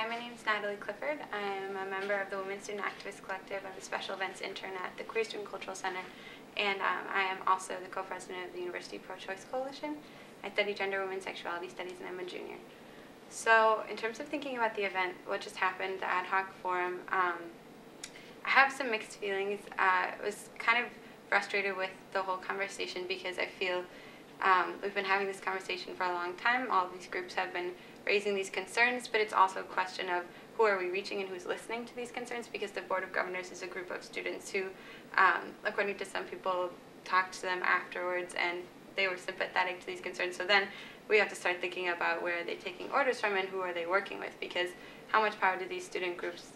Hi, my name is Natalie Clifford. I'm a member of the Women's Student Activist Collective. I'm a special events intern at the Queer Student Cultural Center, and I am also the co-president of the University Pro-Choice Coalition. I study gender, women's sexuality studies, and I'm a junior. So in terms of thinking about the event, what just happened, the ad hoc forum, I have some mixed feelings. I was kind of frustrated with the whole conversation because I feel we've been having this conversation for a long time. All of these groups have been raising these concerns, but it's also a question of who are we reaching and who's listening to these concerns, because the Board of Governors is a group of students who, according to some people, talked to them afterwards and they were sympathetic to these concerns. So then we have to start thinking about where are they taking orders from and who are they working with, because how much power do these student groups,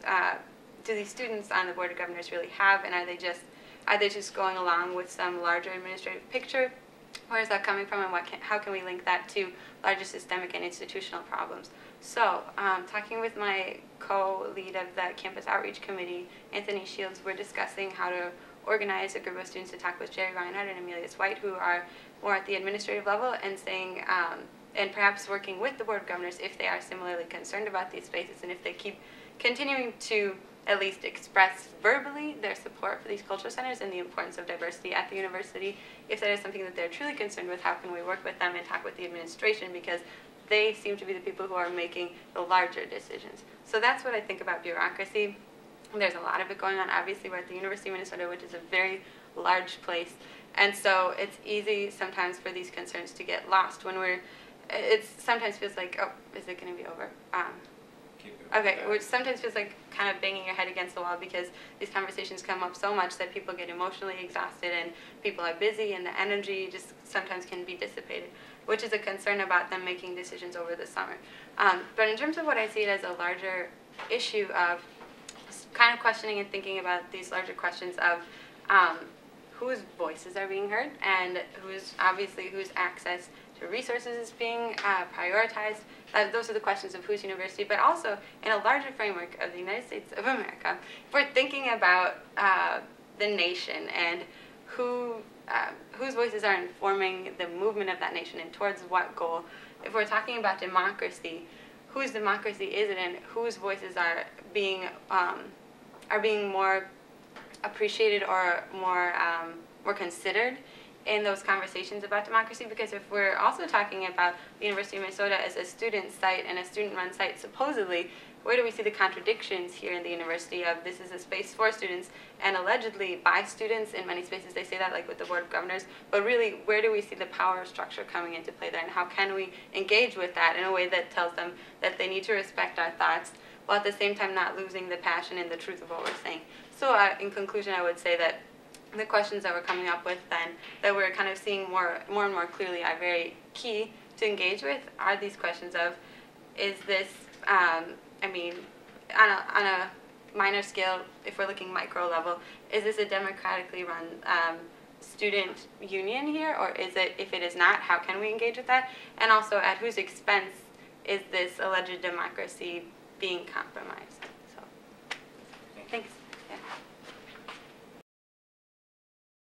do these students on the Board of Governors really have, and are they just going along with some larger administrative picture? Where is that coming from, and how can we link that to larger systemic and institutional problems? So, talking with my co-lead of the Campus Outreach Committee, Anthony Shields, we're discussing how to organize a group of students to talk with Jerry Reinhardt and Amelius White, who are more at the administrative level, and saying, and perhaps working with the Board of Governors if they are similarly concerned about these spaces, and if they keep continuing to at least express verbally their support for these cultural centers and the importance of diversity at the university. If that is something that they're truly concerned with, how can we work with them and talk with the administration, because they seem to be the people who are making the larger decisions. So that's what I think about bureaucracy. There's a lot of it going on. Obviously, we're at the University of Minnesota, which is a very large place, and so it's easy sometimes for these concerns to get lost when it sometimes feels like, oh, is it going to be over? Okay, which sometimes feels like kind of banging your head against the wall, because these conversations come up so much that people get emotionally exhausted and people are busy and the energy just sometimes can be dissipated, which is a concern about them making decisions over the summer. But in terms of what I see it as a larger issue of kind of questioning and thinking about these larger questions of whose voices are being heard and whose access to resources is being prioritized. Those are the questions of whose university, but also in a larger framework of the United States of America, if we're thinking about the nation and whose voices are informing the movement of that nation and towards what goal. If we're talking about democracy, whose democracy is it, and whose voices are being more appreciated or more considered in those conversations about democracy? Because if we're also talking about the University of Minnesota as a student site and a student-run site, supposedly, where do we see the contradictions here in the university of this is a space for students and allegedly by students? In many spaces they say that, like with the Board of Governors, but really where do we see the power structure coming into play there, and how can we engage with that in a way that tells them that they need to respect our thoughts while at the same time not losing the passion and the truth of what we're saying? So in conclusion, I would say that the questions that we're coming up with then, that we're kind of seeing more and more clearly are very key to engage with, are these questions of, is this, I mean, on a minor scale, if we're looking micro level, is this a democratically run student union here, or is it, if it is not, how can we engage with that? And also, at whose expense is this alleged democracy being compromised? So, thanks. Yeah.